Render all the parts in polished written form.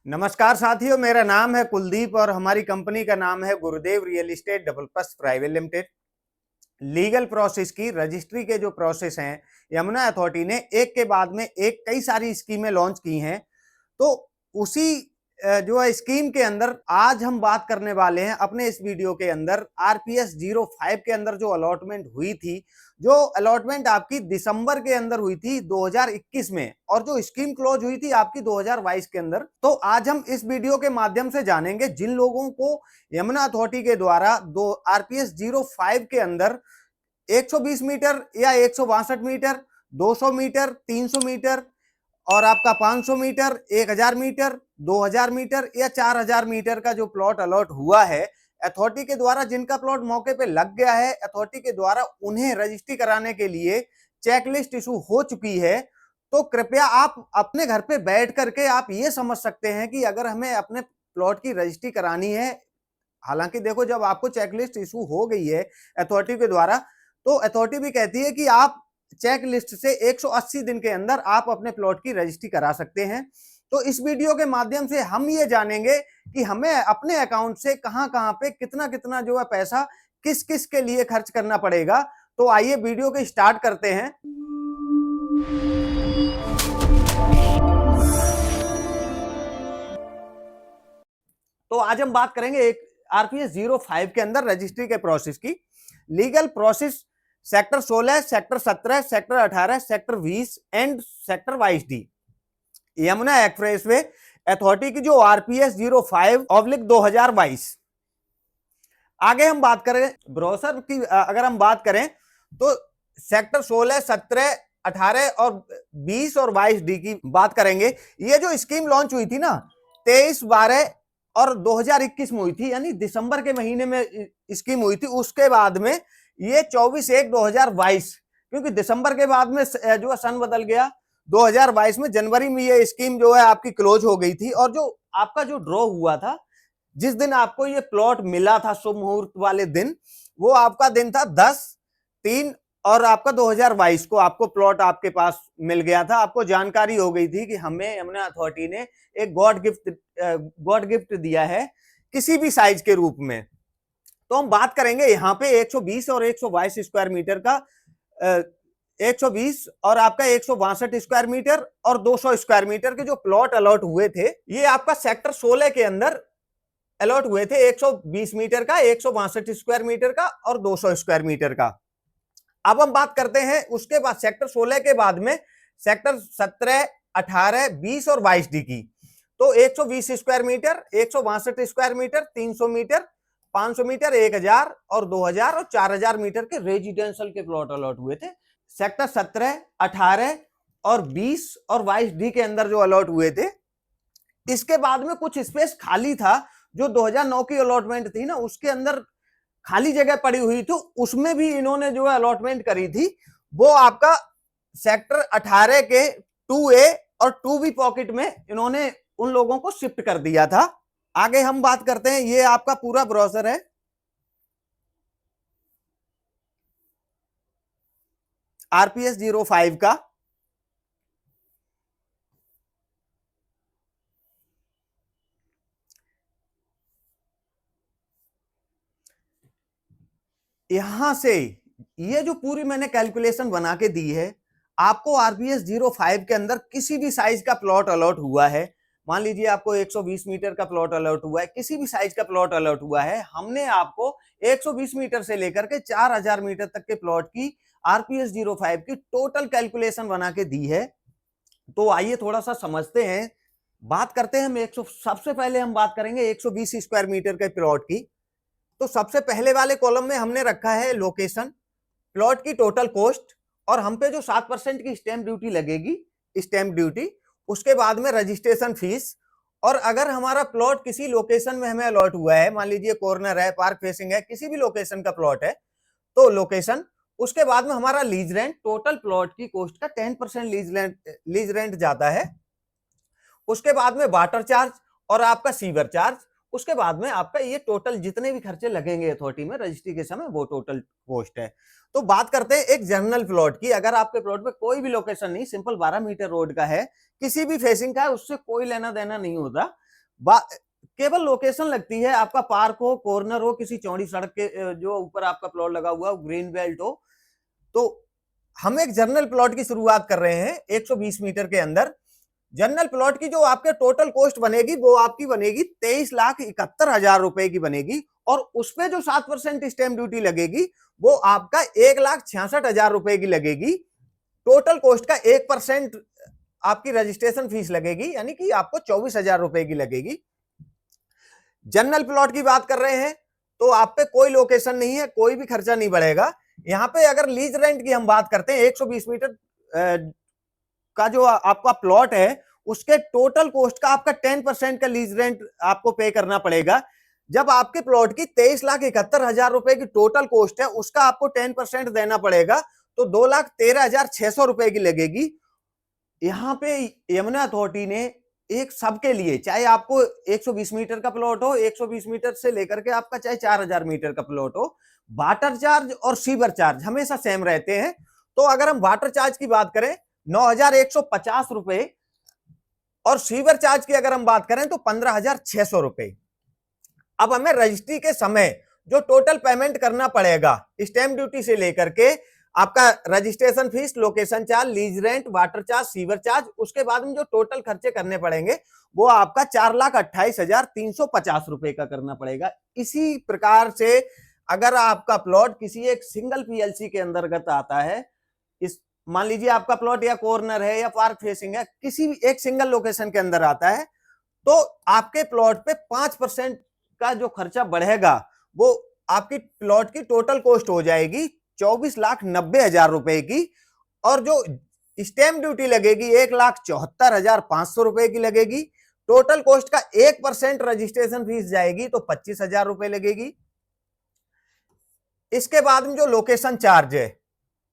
नमस्कार साथियों, मेरा नाम है कुलदीप और हमारी कंपनी का नाम है गुरुदेव real estate developers private limited. Legal process की रजिस्ट्री के जो प्रोसेस हैं, यमुना अथॉरिटी ने एक के बाद में एक कई सारी स्कीमें लॉन्च की हैं। तो उसी जो है स्कीम के अंदर आज हम बात करने वाले हैं अपने इस वीडियो के अंदर आरपीएस 05 के अंदर जो अलॉटमेंट हुई थी, जो अलॉटमेंट आपकी दिसंबर के अंदर हुई थी 2021 में, और जो स्कीम क्लोज हुई थी आपकी 2022 के अंदर। तो आज हम इस वीडियो के माध्यम से जानेंगे जिन लोगों को यमुना अथॉरिटी के द्वारा दो आरपीएस 05 के अंदर 120 मीटर या 162 मीटर, 200 मीटर, 300 मीटर और आपका 500 मीटर, 1000 मीटर, 2000 मीटर या 4000 मीटर का जो प्लॉट अलॉट हुआ है अथॉरिटी के द्वारा, जिनका प्लॉट मौके पे लग गया है अथॉरिटी के द्वारा, उन्हें रजिस्ट्री कराने के लिए चेकलिस्ट इशू हो चुकी है। तो कृपया आप अपने घर पे बैठ करके आप ये समझ सकते हैं कि अगर हमें अपने प्लॉट की रजिस्ट्री करानी है, हालांकि देखो जब आपको चेकलिस्ट इशू हो गई है अथॉरिटी के द्वारा, तो अथॉरिटी भी कहती है कि आप चेक लिस्ट से 180 दिन के अंदर आप अपने प्लॉट की रजिस्ट्री करा सकते हैं। तो इस वीडियो के माध्यम से हम ये जानेंगे कि हमें अपने अकाउंट से कहां कहां पे कितना कितना जो है पैसा किस किस के लिए खर्च करना पड़ेगा। तो आइए वीडियो के स्टार्ट करते हैं। तो आज हम बात करेंगे एक आरपीएस 05 के अंदर रजिस्ट्री के प्रोसेस की। Legal process sector 16, sector 17, sector 18, sector 20 and sector 22D Yamuna expressway authority की जो आरपीएस 05/2022। आगे हम बात करें ब्रोशर की, अगर हम बात करें तो सेक्टर 16, 17, 18 और 20 और 22D की बात करेंगे। ये जो स्कीम लॉन्च हुई थी ना 23, 12 और 2021 में हुई थी, यानी दिसंबर के महीने में स्कीम हुई थी। उसके बाद में ये 24/1/2022, क्योंकि दिसंबर के बाद में जो है सन बदल गया, 2022 में जनवरी में ये स्कीम जो है आपकी क्लोज हो गई थी। और जो आपका जो ड्रॉ हुआ था, जिस दिन आपको ये प्लॉट मिला था शुभ मुहूर्त वाले दिन, वो आपका दिन था 10/3 और आपका 2022 को आपको प्लॉट आपके पास मिल गया था। आपको जानकारी हो गई थी कि हमें यमुना अथॉरिटी ने एक गॉड गिफ्ट दिया है किसी भी साइज के रूप में। तो हम बात करेंगे यहाँ पे 120 और 122 स्क्वायर मीटर का, 120 और आपका 162 स्क्वायर मीटर और 200 स्क्वायर मीटर के जो प्लॉट अलॉट हुए थे, ये आपका सेक्टर 16 के अंदर अलॉट हुए थे। 120 मीटर का, 162 स्क्वायर मीटर का और 200 स्क्वायर मीटर का। अब हम बात करते हैं उसके बाद सेक्टर 16 के बाद में सेक्टर 17, 18, 20 और 22D की। तो 120 square metre, 162 square metre, 300 metre, 500 metre, 1000 और 2000 और 4000 मीटर के रेजिडेंशियल के प्लॉट अलॉट हुए थे। सेक्टर 17, 18 और 20 और 22D के अंदर जो अलॉट हुए थे। इसके बाद में कुछ स्पेस खाली था, जो 2009 की अलॉटमेंट थी ना, उसके अंदर खाली जगह पड़ी हुई, तो उसमें भी इन्होंने जो है अलॉटमेंट करी थी। वो आपका सेक्टर 18 के 2A और 2B पॉकेट में इन्होंने उन लोगों को शिफ्ट कर दिया था। आगे हम बात करते हैं, ये आपका पूरा ब्राउज़र है आरपीएस 05 का। यहां से ये जो पूरी मैंने कैलकुलेशन बना के दी है, आपको आरपीएस 05 के अंदर किसी भी साइज का प्लॉट अलॉट हुआ है, मान लीजिए आपको 120 मीटर का प्लॉट अलॉट हुआ है, किसी भी साइज का प्लॉट अलॉट हुआ है, हमने आपको 120 मीटर से लेकर के 4000 मीटर तक के प्लॉट की आरपीएस 05 की टोटल कैलकुलेशन बना के दी है। तो आइए थोड़ा सा समझते हैं, बात करते हैं हम सबसे पहले हम बात करेंगे 120 स्क्वायर मीटर के प्लॉट की। तो सबसे पहले वाले कॉलम में हमने रखा है लोकेशन, प्लॉट की टोटल कॉस्ट, और हम पे जो 7% की स्टैंप ड्यूटी लगेगी, स्टैंप ड्यूटी, उसके बाद में रजिस्ट्रेशन फीस। और अगर हमारा प्लॉट किसी लोकेशन में हमें अलॉट हुआ है, मान लीजिए कॉर्नर है, पार्क फेसिंग है, किसी भी लोकेशन का प्लॉट है, तो लोकेशन, उसके बाद में हमारा लीज रेंट, टोटल प्लॉट की कॉस्ट का 10% लीज रेंट जाता है। उसके बाद में वाटर चार्ज और आपका सीवर चार्ज, उसके बाद में आपका ये टोटल जितने भी खर्चे लगेंगे अथॉरिटी में रजिस्ट्री के समय, वो टोटल कॉस्ट है। तो बात करते हैं एक जनरल प्लॉट की। अगर आपके प्लॉट पे कोई भी लोकेशन नहीं, सिंपल 12 मीटर रोड का है, किसी भी फेसिंग का है, उससे कोई लेना देना नहीं होता, केवल लोकेशन लगती है, आपका पार्क हो, कॉर्नर हो, किसी चौड़ी सड़क के जो ऊपर आपका प्लॉट लगा हुआ हो, ग्रीन बेल्ट हो। तो हम एक जनरल प्लॉट की शुरुआत कर रहे हैं 120 मीटर के अंदर। जनरल प्लॉट की जो आपके टोटल कॉस्ट बनेगी वो आपकी बनेगी 23,71,000 रुपए की बनेगी, और उसपे जो 7% स्टैंप ड्यूटी लगेगी वो आपका 1,66,000 रुपए की लगेगी। टोटल कॉस्ट का 1% आपकी रजिस्ट्रेशन फीस लगेगी, यानी कि आपको 24,000 रुपए की लगेगी। जनरल प्लॉट की बात कर रहे हैं तो आप पे कोई लोकेशन नहीं है, कोई भी खर्चा नहीं बढ़ेगा। यहाँ पे अगर लीज रेंट की हम बात करते हैं, 120 मीटर का जो आपका प्लॉट है उसके टोटल कॉस्ट का आपका 10% का लीज रेंट आपको पे करना पड़ेगा। जब आपके प्लॉट की 23,71,000 रुपए की टोटल कॉस्ट है, उसका आपको 10% देना पड़ेगा, तो 2,13,600 रुपए की लगेगी। यहाँ पे यमुना अथॉरिटी ने एक सबके लिए, चाहे आपको 120 मीटर का प्लॉट हो, 120 मीटर से लेकर के आपका चाहे 4,000 मीटर का प्लॉट हो, वाटर चार्ज और सीवर चार्ज हमेशा सेम रहते हैं। तो अगर हम वाटर चार्ज की बात करें 9,150 रुपए, और सीवर चार्ज की अगर हम बात करें तो 15,600 रुपए। अब हमें रजिस्ट्री के समय जो टोटल पेमेंट करना पड़ेगा, स्टैंप ड्यूटी से लेकर के आपका registration fees, location charge, lease rent, water charge, sewer charge, उसके बाद में जो टोटल खर्चे करने पड़ेंगे वो आपका 4,28,350 रुपए का करना पड़ेगा। इसी प्रकार से अगर आपका प्लॉट किसी एक सिंगल पीएलसी के अंतर्गत आता है, इस मान लीजिए आपका प्लॉट या कॉर्नर है या पार्क फेसिंग है, किसी भी एक सिंगल लोकेशन के अंदर आता है, तो आपके प्लॉट पे 5% का जो खर्चा बढ़ेगा वो आपकी प्लॉट की टोटल कॉस्ट हो जाएगी 24,90,000 रुपए की, और जो स्टैंप ड्यूटी लगेगी 1,74,500 रुपए की लगेगी। टोटल कॉस्ट का 1% रजिस्ट्रेशन फीस जाएगी तो 25,000 रुपए लगेगी। इसके बाद में जो लोकेशन चार्ज है,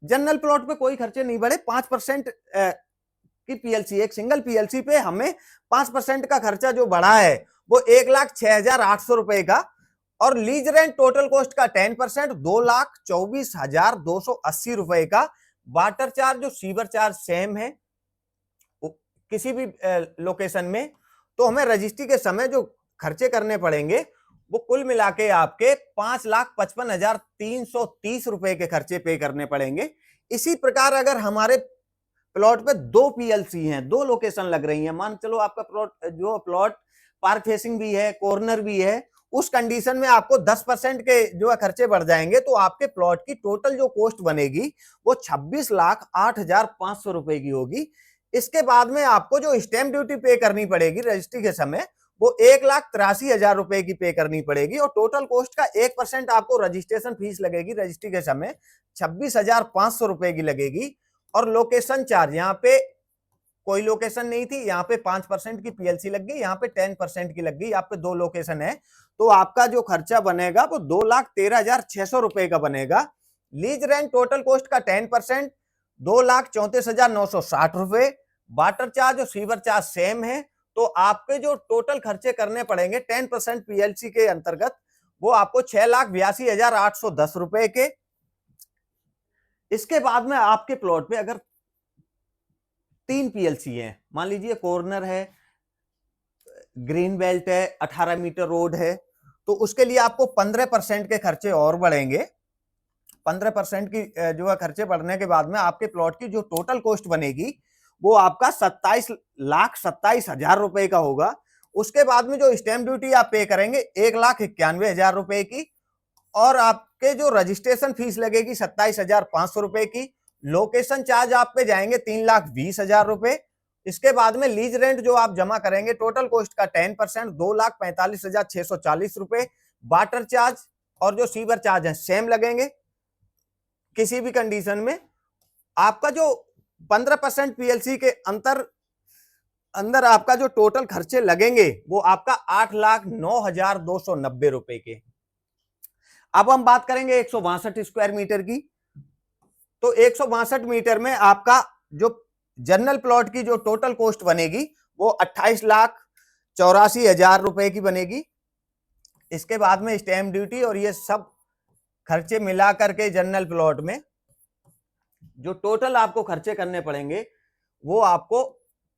जनरल प्लॉट पे कोई खर्चे नहीं बढ़े, 5% की पीएलसी, एक सिंगल पीएलसी पे हमें 5% का खर्चा जो बढ़ा है वो 1,06,800 रुपए का, और लीज रेंट टोटल कॉस्ट का 10% 2,24,280 रुपए का। वाटर चार्ज और सीवर चार्ज सेम है किसी भी लोकेशन में। तो हमें रजिस्ट्री के समय जो खर्चे करने पड़ेंगे वो कुल मिला के आपके 5,55,330 रुपए के खर्चे पे करने पड़ेंगे। इसी प्रकार अगर हमारे प्लॉट पे 2 पीएलसी हैं, 2 लोकेशन लग रही हैं, मान चलो आपका प्लॉट पार्क फेसिंग भी है, कॉर्नर भी है, उस कंडीशन में आपको 10% के जो है खर्चे बढ़ जाएंगे, तो आपके प्लॉट की टोटल जो कॉस्ट बनेगी वो 26,08,500 रुपए की होगी। इसके बाद में आपको जो स्टैंप ड्यूटी पे करनी पड़ेगी रजिस्ट्री के समय, वो 1,83,000 रुपए की पे करनी पड़ेगी, और टोटल कॉस्ट का 1% आपको रजिस्ट्रेशन फीस लगेगी रजिस्ट्री के समय 26,500 रुपए की लगेगी। और लोकेशन चार्ज, यहाँ पे कोई लोकेशन नहीं थी, यहाँ पे 5% की पीएलसी लग गई, यहाँ पे 10% की लग गई, यहाँ पे 2 लोकेशन है, तो आपका जो खर्चा बनेगा वो 2,13,600 रुपए का बनेगा। लीज रेंट टोटल कॉस्ट का 10% 2,34,960 रुपए। वाटर चार्ज और सीवर चार्ज सेम है, तो आपके जो टोटल खर्चे करने पड़ेंगे 10% पीएलसी के अंतर्गत वो आपको 6,82,810 रुपए के। इसके बाद में आपके प्लॉट पे अगर 3 पीएलसी है, मान लीजिए कॉर्नर है, ग्रीन बेल्ट है, 18 मीटर रोड है, तो उसके लिए आपको 15% के खर्चे और बढ़ेंगे। 15% की जो है खर्चे बढ़ने के बाद में आपके प्लॉट की जो टोटल कॉस्ट बनेगी वो आपका 27,27,000 रुपए का होगा। उसके बाद में जो स्टैंप ड्यूटी आप पे करेंगे 1,91,000 रुपए की, और आपके जो रजिस्ट्रेशन फीस लगेगी 27,500 रुपए की। लोकेशन चार्ज आप पे जाएंगे 3,20,000 रुपए। इसके बाद में लीज रेंट जो आप जमा करेंगे टोटल कॉस्ट का 10% 2,45,640 रुपए। वाटर चार्ज और जो सीवर चार्ज है सेम लगेंगे किसी भी कंडीशन में। आपका जो 15% पीएलसी के अंदर आपका जो टोटल खर्चे लगेंगे वो आपका 8,09,290 रुपए के। अब हम बात करेंगे 162 स्क्वायर मीटर की। तो 162 मीटर में आपका जो जनरल प्लॉट की जो टोटल कॉस्ट बनेगी वो 28,84,000 रुपए की बनेगी। इसके बाद में स्टैंप ड्यूटी और ये सब खर्चे मिला करके जनरल प्लॉट में जो टोटल आपको खर्चे करने पड़ेंगे वो आपको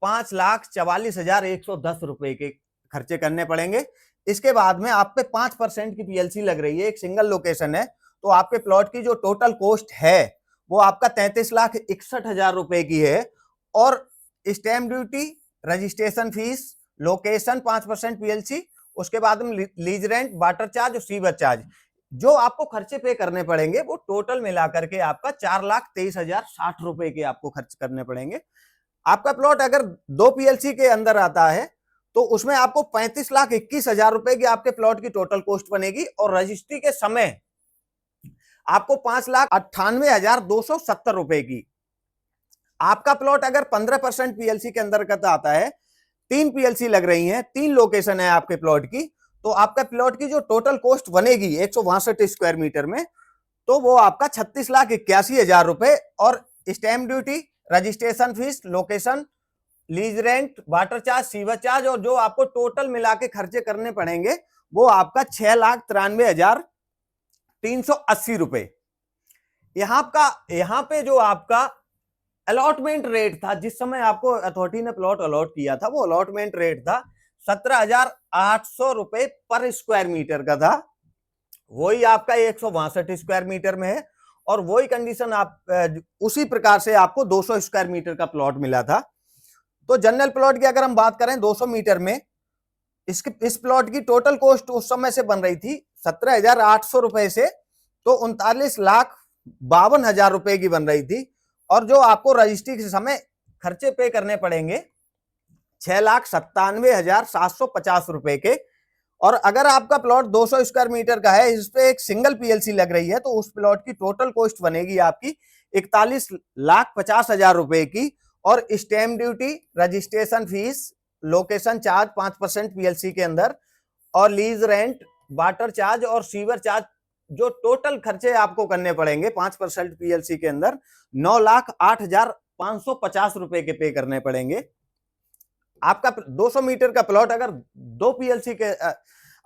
5,44,110 रुपए के खर्चे करने पड़ेंगे। इसके बाद में आप पे 5% की पीएलसी लग रही है, एक सिंगल लोकेशन है, तो आपके प्लॉट की जो टोटल कॉस्ट है वो आपका 33,61,000 रुपए की है। और stamp duty, registration fees, location, 5% PLC, उसके बाद में लीज रेंट, वाटर चार्ज और सीवर चार्ज, जो आपको खर्चे पे करने पड़ेंगे वो टोटल मिलाकर के आपका 4,23,060 रुपए के आपको खर्च करने पड़ेंगे। आपका प्लॉट अगर 2 पीएलसी के अंदर आता है तो उसमें आपको 35,21,000 रुपए की आपके प्लॉट की टोटल कॉस्ट बनेगी और रजिस्ट्री के समय आपको 5,98,270 रुपए की। आपका प्लॉट अगर 15% पीएलसी के अंतर्गत आता है, 3 पीएलसी लग रही हैं, 3 लोकेशन है आपके प्लॉट की, तो आपका प्लॉट की जो टोटल कॉस्ट बनेगी 162 स्क्वायर मीटर में, तो वो आपका 36,81,000 रुपए और stamp duty, registration fees, location, lease rent, water charge, sewer charge और जो आपको टोटल मिला के खर्चे करने पड़ेंगे वो आपका 6,93,380 रुपए। यहाँ पे जो आपका अलॉटमेंट रेट था, जिस समय आपको अथॉरिटी ने प्लॉट अलॉट किया था, वो अलॉटमेंट रेट था 17,800 रुपए पर स्क्वायर मीटर का था। वही आपका 162 स्क्वायर मीटर में है और वही कंडीशन आप उसी प्रकार से आपको 200 स्क्वायर मीटर का प्लॉट मिला था। तो जनरल प्लॉट की अगर हम बात करें 200 मीटर में, इस प्लॉट की टोटल कॉस्ट उस समय से बन रही थी 17,800 रुपए से तो 39,52,000 रुपए की बन रही थी। और जो आपको रजिस्ट्री के समय खर्चे पे करने पड़ेंगे 6,97,750 रुपए के। और अगर आपका प्लॉट 200 स्क्वायर मीटर का है, इस पे एक सिंगल पीएलसी लग रही है, तो उस प्लॉट की टोटल कॉस्ट बनेगी आपकी 41,50,000 रुपए की। और stamp duty, registration fees, location charge 5% PLC के अंदर और लीज रेंट, वाटर चार्ज और सीवर चार्ज, जो टोटल खर्चे आपको करने पड़ेंगे 5% पीएलसी के अंदर 9,08,550 रुपए के पे करने पड़ेंगे। आपका 200 मीटर का प्लॉट अगर 2 पीएलसी के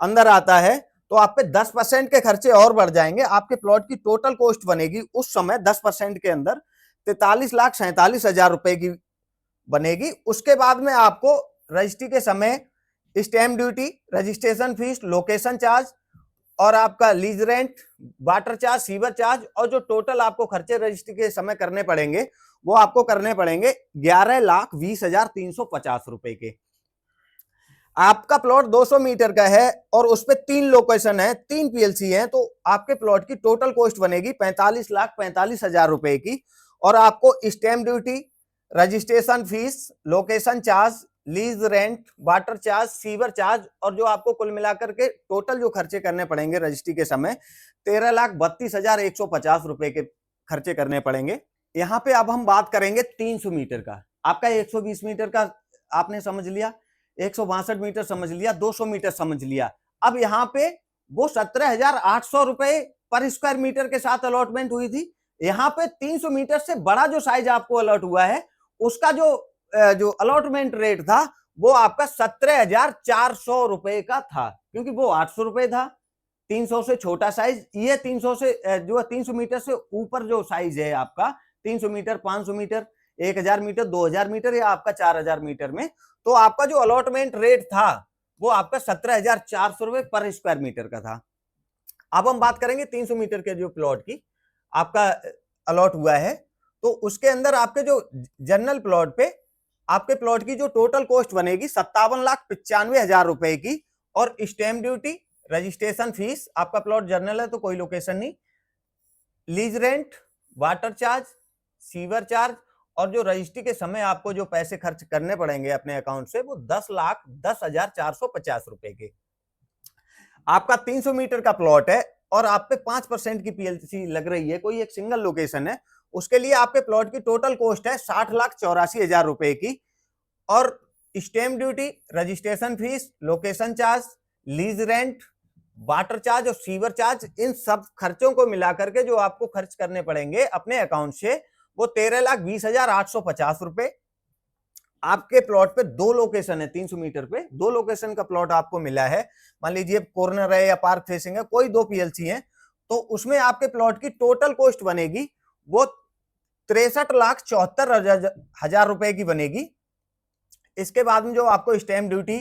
अंदर आता है तो आप पे 10% के खर्चे और बढ़ जाएंगे। आपके प्लॉट की टोटल कॉस्ट बनेगी उस समय 10% के अंदर 43,47,000 रुपए की बनेगी। उसके बाद में आपको रजिस्ट्री के समय stamp duty, registration fees, location charge और आपका lease rent, water charge, sewer charge और जो टोटल आपको खर्चे रजिस्ट्री के समय करने पड़ेंगे वो आपको करने पड़ेंगे 11,20,350 रुपए के। आपका प्लॉट 200 मीटर का है और उस पे 3 लोकेशन है, 3 पीएलसी है, तो आपके प्लॉट की टोटल कॉस्ट बनेगी 45,45,000 रुपए की। और आपको stamp duty, registration fees, location charge, lease rent, water charge, sewer charge और जो आपको कुल मिलाकर के टोटल जो खर्चे करने पड़ेंगे रजिस्ट्री के समय 13,32,150 रुपए के खर्चे करने पड़ेंगे। यहाँ पे अब हम बात करेंगे 300 मीटर का। आपका 120 मीटर का आपने समझ लिया, 162 मीटर समझ लिया, 200 मीटर समझ लिया। अब यहाँ पे वो 17,800 रुपए पर स्क्वायर मीटर के साथ अलॉटमेंट हुई थी। यहाँ पे 300 मीटर से बड़ा जो साइज आपको अलॉट हुआ है उसका जो अलॉटमेंट रेट था वो आपका 17,400 रुपए का था, क्योंकि वो 800 रुपए था। 300 से छोटा साइज, ये 300 से जो 300 मीटर से ऊपर जो साइज है आपका 300 मीटर, 500 मीटर, 1,000 मीटर, 2,000 मीटर या आपका 4,000 मीटर में, तो आपका जो अलॉटमेंट रेट था वो आपका 17,400 रुपए पर स्क्वायर मीटर का था। अब हम बात करेंगे 300 मीटर के जो प्लॉट की आपका अलॉट हुआ है, तो उसके अंदर आपके जो जनरल प्लॉट पे आपके प्लॉट की जो टोटल कॉस्ट बनेगी 57,95,000 रुपए की। और स्टैम्प ड्यूटी, रजिस्ट्रेशन फीस, आपका प्लॉट जनरल है तो कोई लोकेशन नहीं, lease rent, water charge, sewer charge और जो रजिस्ट्री के समय आपको जो पैसे खर्च करने पड़ेंगे अपने अकाउंट से वो 10,10,450 रुपए के। आपका 300 मीटर का प्लॉट है और आप पे 5% की पीएलसी लग रही है, कोई एक सिंगल लोकेशन है, उसके लिए आपके प्लॉट की टोटल कॉस्ट है 60,84,000 रुपए की। और stamp duty, registration fees, location charge, lease rent, water charge और सीवर चार्ज, इन सब खर्चों को मिलाकर के जो आपको खर्च करने पड़ेंगे अपने अकाउंट से वो 13,20,850 रुपए। आपके प्लॉट पे 2 लोकेशन है, 300 मीटर पे 2 लोकेशन का प्लॉट आपको मिला है, मान लीजिए कॉर्नर है या पार्क फेसिंग है, कोई 2 पीएलसी है, तो उसमें आपके प्लॉट की टोटल कॉस्ट बनेगी वो 63,74,000 रुपए की बनेगी। इसके बाद में जो आपको stamp duty,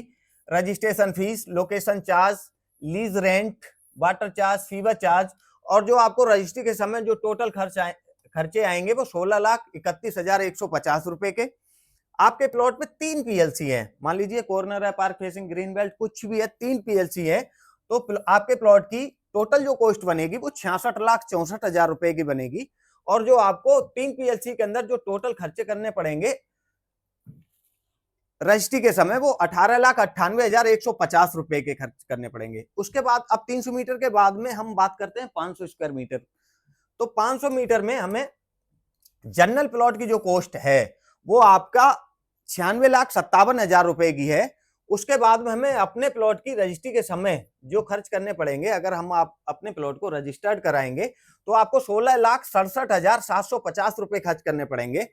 registration fees, location charge, lease rent, water charge, fever charge, और जो आपको रजिस्ट्री के समय जो टोटल खर्चे आएंगे वो 16,31,150 रुपए के। आपके प्लॉट में 3 पीएलसी है, मान लीजिए कॉर्नर है, पार्क फेसिंग, ग्रीन बेल्ट, कुछ भी है, 3 पीएलसी है, तो आपके प्लॉट की टोटल जो कॉस्ट बनेगी वो 66,64,000 रुपए की बनेगी। और जो आपको 3 पीएलसी के अंदर जो टोटल खर्चे करने पड़ेंगे रजिस्ट्री के समय वो 18,98,150 रुपए के खर्च करने पड़ेंगे। उसके बाद अब 300 मीटर के बाद में हम बात करते हैं 500 स्क्वायर मीटर। तो 500 मीटर में हमें जनरल प्लॉट की जो कॉस्ट है वो आपका 96,57,000 रुपए की है। उसके बाद में हमें अपने प्लॉट की रजिस्ट्री के समय जो खर्च करने पड़ेंगे, अगर हम आप अपने प्लॉट को रजिस्टर्ड कराएंगे तो आपको 16,67,750 रुपए खर्च करने पड़ेंगे।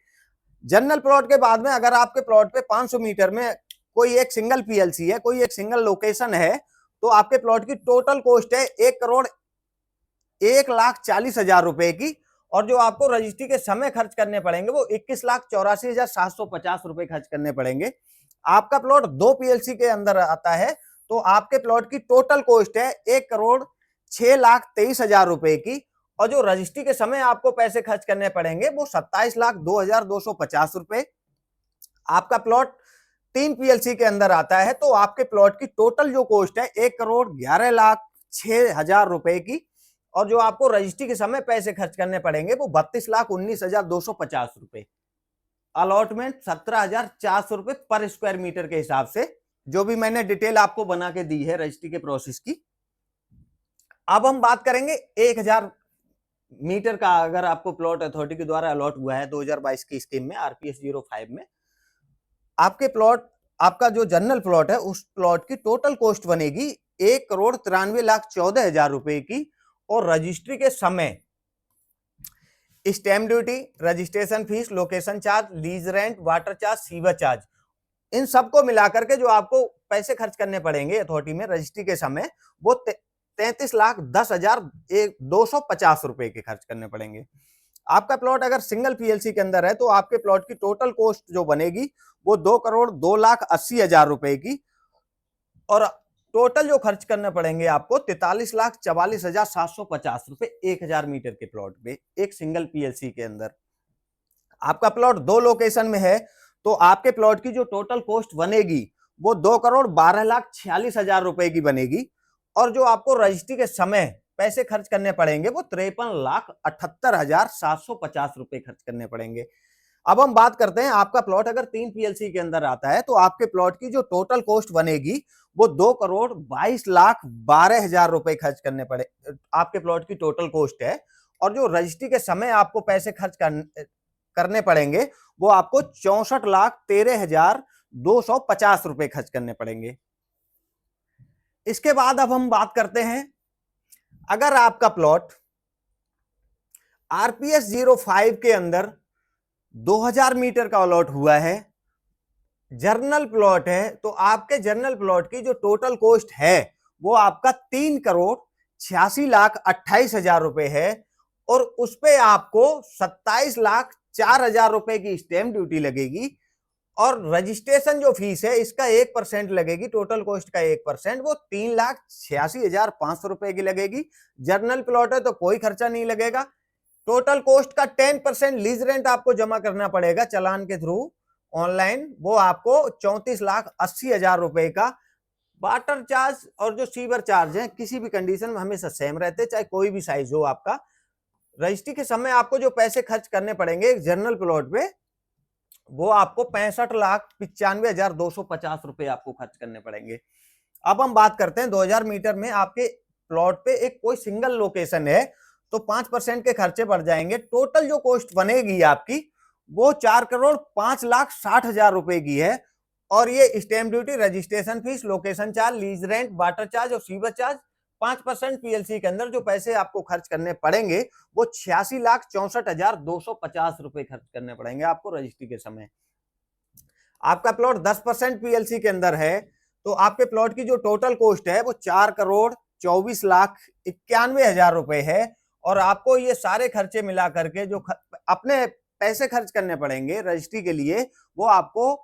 जनरल प्लॉट के बाद में अगर आपके प्लॉट पे 500 मीटर में कोई एक सिंगल पीएलसी है, कोई एक सिंगल लोकेशन है, तो आपके प्लॉट की टोटल कॉस्ट है 1,01,40,000 रुपए की। और जो आपको रजिस्ट्री के समय खर्च करने पड़ेंगे वो 21,84,750 रुपए खर्च करने पड़ेंगे। आपका प्लॉट 2 पीएलसी के अंदर आता है तो आपके प्लॉट की टोटल कॉस्ट है 1,06,23,000 रुपए की। और जो रजिस्ट्री के समय आपको पैसे खर्च करने पड़ेंगे वो 27,02,250 रुपए। आपका प्लॉट 3 पीएलसी के अंदर आता है तो आपके प्लॉट की टोटल जो कॉस्ट है 1,11,06,000 रुपए की। और जो आपको रजिस्ट्री के समय पैसे खर्च करने पड़ेंगे वो 32,19,250 रुपए। अलॉटमेंट 17,400 रुपए पर स्क्वायर मीटर के हिसाब से, जो भी मैंने डिटेल आपको बना के दी है रजिस्ट्री के प्रोसेस की। अब हम बात करेंगे 1,000 मीटर का। अगर आपको प्लॉट अथॉरिटी के द्वारा अलॉट हुआ है 2022 की स्कीम में आरपीएस 05 में, आपके प्लॉट, आपका जो जनरल प्लॉट है उस प्लॉट की टोटल कॉस्ट बनेगी 1,93,14,000 रुपए की। और रजिस्ट्री के समय stamp duty, registration fees, location charge, lease rent, water charge, sewer charge, इन सबको मिलाकर के जो आपको पैसे खर्च करने पड़ेंगे अथॉरिटी में रजिस्ट्री के समय वो 33,10,250 रुपए के खर्च करने पड़ेंगे। आपका प्लॉट अगर सिंगल पीएलसी के अंदर है तो आपके प्लॉट की टोटल कॉस्ट जो बनेगी वो 2,02,80,000 रुपए की। और टोटल जो खर्च करने पड़ेंगे आपको 43,44,750 रुपए 1,000 मीटर के प्लॉट पे, एक सिंगल पीएलसी के अंदर। आपका प्लॉट 2 लोकेशन में है तो आपके प्लॉट की जो टोटल कॉस्ट बनेगी वो 2,12,46,000 रुपए की बनेगी। और जो आपको रजिस्ट्री के समय पैसे खर्च करने पड़ेंगे वो 53,78,750 रुपए खर्च करने पड़ेंगे। अब हम बात करते हैं, आपका प्लॉट अगर 3 पीएलसी के अंदर आता है तो आपके प्लॉट की जो टोटल कॉस्ट बनेगी वो 2,22,12,000 रुपए खर्च करने पड़े, आपके प्लॉट की टोटल कॉस्ट है। और जो रजिस्ट्री के समय आपको पैसे खर्च करने पड़ेंगे वो आपको 64,13,250 रुपए खर्च करने पड़ेंगे। इसके बाद अब हम बात करते हैं, अगर आपका प्लॉट आरपीएस 05 के अंदर 2,000 मीटर का अलॉट हुआ है, जर्नल प्लॉट है, तो आपके जर्नल प्लॉट की जो टोटल कॉस्ट है वो आपका 3,86,28,000 रुपए है। और उस पे आपको 27,04,000 रुपए की स्टैम्प ड्यूटी लगेगी। और रजिस्ट्रेशन जो फीस है इसका 1% लगेगी, टोटल कॉस्ट का 1%, वो 3,86,500 रुपए की लगेगी। जर्नल प्लॉट है तो कोई खर्चा नहीं लगेगा। टोटल कॉस्ट का 10% लीज रेंट आपको जमा करना पड़ेगा चालान के थ्रू ऑनलाइन, वो आपको 34,80,000 रुपए का। वाटर चार्ज और जो सीवर चार्ज है किसी भी कंडीशन में हमेशा सेम रहते हैं, चाहे कोई भी साइज हो आपका। रजिस्ट्री के समय आपको जो पैसे खर्च करने पड़ेंगे एक जनरल प्लॉट पे वो आपको 65,95,250 रुपए आपको खर्च करने पड़ेंगे। अब हम बात करते हैं 2,000 मीटर में आपके प्लॉट पे एक कोई सिंगल लोकेशन है तो 5% के खर्चे बढ़ जाएंगे। टोटल जो कॉस्ट बनेगी आपकी वो 4,05,60,000 रुपए की है। और ये stamp duty, registration fees, location charge, lease rent, water charge और सीवर चार्ज, 5% पीएलसी के अंदर जो पैसे आपको खर्च करने पड़ेंगे वो 86,64,250 रुपए खर्च करने पड़ेंगे आपको रजिस्ट्री के समय। आपका प्लॉट 10% पीएलसी के अंदर है तो आपके प्लॉट की जो टोटल कॉस्ट है वो 4,24,91,000 रुपए है। और आपको ये सारे खर्चे मिला करके जो अपने पैसे खर्च करने पड़ेंगे रजिस्ट्री के लिए वो आपको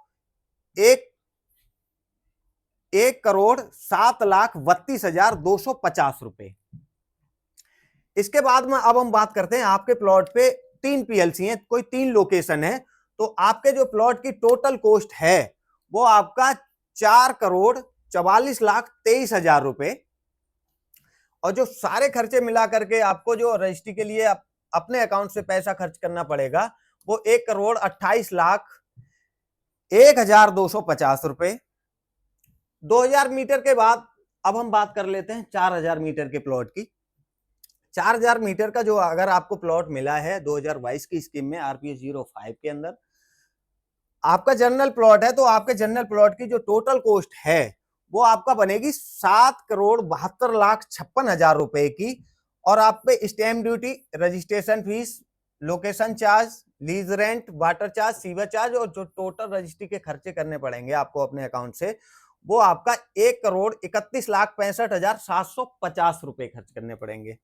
1,07,32,250 इसके बाद में अब हम बात करते हैं, आपके प्लॉट पे 3 पीएलसी हैं, कोई 3 लोकेशन है, तो आपके जो प्लॉट की टोटल कॉस्ट है वो आपका 4,44,23,000 रुपए, और जो सारे खर्चे मिला करके आपको जो रजिस्ट्री के लिए अपने अकाउंट से पैसा खर्च करना पड़ेगा वो 1,28,01,250 रुपए। 2,000 मीटर के बाद अब हम बात कर लेते हैं 4,000 मीटर के प्लॉट की। 4,000 मीटर का जो अगर आपको प्लॉट मिला है 2022 की स्कीम में आरपीएस 05 के अंदर, आपका जनरल प्लॉट है, तो आपके जनरल प्लॉट की जो टोटल कॉस्ट है वो आपका बनेगी 7,72,56,000 रुपए की, और आप पे stamp duty, registration fees, location charge, lease rent, water charge, sewer charge और जो टोटल रजिस्ट्री के खर्चे करने पड़ेंगे आपको अपने अकाउंट से, वो आपका 1,31,65,750 रुपए खर्च करने पड़ेंगे।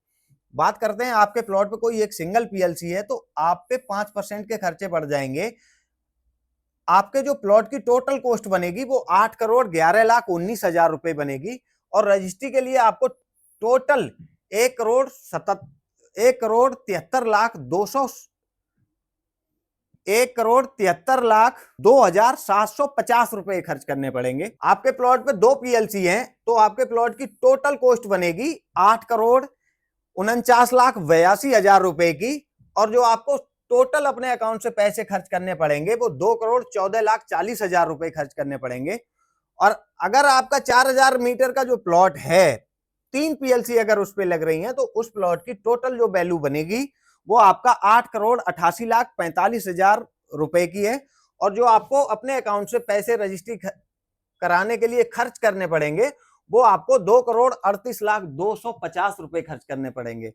बात करते हैं आपके प्लॉट पे कोई एक सिंगल पीएलसी है, तो आप पे 5% के खर्चे बढ़ जाएंगे। आपके जो प्लॉट की टोटल कॉस्ट बनेगी वो 8,11,19,000 रुपए बनेगी, और रजिस्ट्री के लिए आपको टोटल 1,73,02,750 रुपए खर्च करने पड़ेंगे। आपके प्लॉट पे 2 पीएलसी हैं, तो आपके प्लॉट की टोटल कॉस्ट बनेगी 8,49,82,000 रुपए की, और जो आपको टोटल अपने अकाउंट से पैसे खर्च करने पड़ेंगे वो 2,14,40,000 रुपए खर्च करने पड़ेंगे। और अगर आपका 4,000 मीटर का जो प्लॉट है, 3 पीएलसी अगर उस पे लग रही हैं, तो उस प्लॉट की टोटल जो वैल्यू बनेगी वो आपका 8,88,45,000 रुपए की है, और जो आपको अपने अकाउंट से पैसे रजिस्ट्री कराने के लिए खर्च करने पड़ेंगे वो आपको 2,38,02,50 रुपए खर्च करने पड़ेंगे।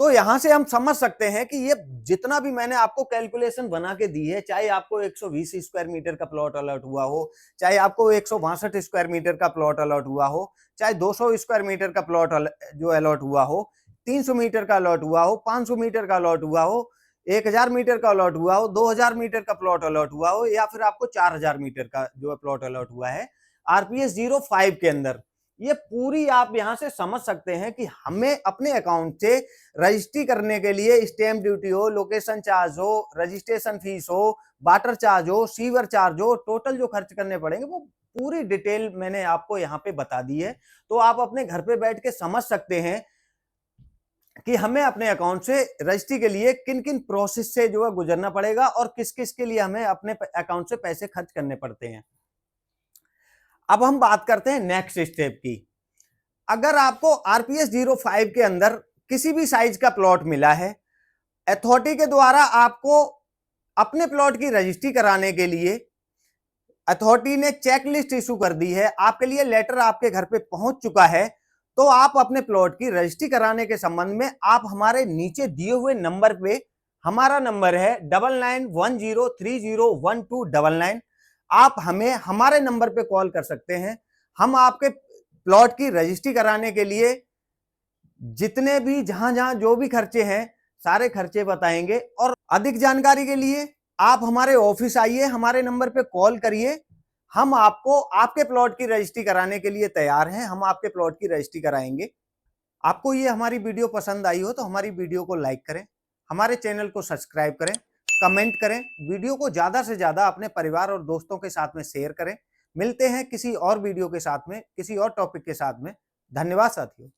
तो यहां से हम समझ सकते हैं कि ये जितना भी मैंने आपको कैलकुलेशन बना के दी है, चाहे आपको 120 स्क्वायर मीटर का प्लॉट अलॉट हुआ हो, चाहे आपको 162 स्क्वायर मीटर का प्लॉट अलॉट हुआ हो, चाहे 200 स्क्वायर मीटर का प्लॉट जो अलॉट हुआ हो, 300 मीटर का अलॉट हुआ हो, 500 मीटर का अलॉट हुआ हो, 1,000 मीटर का अलॉट हुआ हो, 2,000 मीटर का प्लॉट अलॉट हुआ हो, या फिर आपको 4,000 मीटर का जो प्लॉट अलॉट हुआ है आरपीएस 05 के अंदर, ये पूरी आप यहां से समझ सकते हैं कि हमें अपने अकाउंट से रजिस्ट्री करने के लिए स्टैम्प ड्यूटी हो, लोकेशन चार्ज हो, रजिस्ट्रेशन फीस हो, वाटर चार्ज हो, सीवर चार्ज हो, टोटल जो खर्च करने पड़ेंगे वो पूरी डिटेल मैंने आपको यहाँ पे बता दी है। तो आप अपने घर पे बैठ के समझ सकते हैं कि हमें अपने अकाउंट से रजिस्ट्री के लिए किन किन प्रोसेस से जो है गुजरना पड़ेगा, और किस किस के लिए हमें अपने अकाउंट से पैसे खर्च करने पड़ते हैं। अब हम बात करते हैं नेक्स्ट स्टेप की। अगर आपको आरपीएस 05 के अंदर किसी भी साइज का प्लॉट मिला है, अथॉरिटी के द्वारा आपको अपने प्लॉट की रजिस्ट्री कराने के लिए अथॉरिटी ने चेकलिस्ट इशू कर दी है, आपके लिए लेटर आपके घर पे पहुंच चुका है, तो आप अपने प्लॉट की रजिस्ट्री कराने के संबंध में आप हमारे नीचे दिए हुए नंबर पे, हमारा नंबर है 9910301299, आप हमें हमारे नंबर पे कॉल कर सकते हैं। हम आपके प्लॉट की रजिस्ट्री कराने के लिए जितने भी जहां जहां जो भी खर्चे हैं सारे खर्चे बताएंगे, और अधिक जानकारी के लिए आप हमारे ऑफिस आइए, हमारे नंबर पे कॉल करिए, हम आपको आपके प्लॉट की रजिस्ट्री कराने के लिए तैयार हैं, हम आपके प्लॉट की रजिस्ट्री कराएंगे। आपको ये हमारी वीडियो पसंद आई हो तो हमारी वीडियो को लाइक करें, हमारे चैनल को सब्सक्राइब करें, कमेंट करें, वीडियो को ज्यादा से ज्यादा अपने परिवार और दोस्तों के साथ में शेयर करें। मिलते हैं किसी और वीडियो के साथ में, किसी और टॉपिक के साथ में। धन्यवाद साथियों।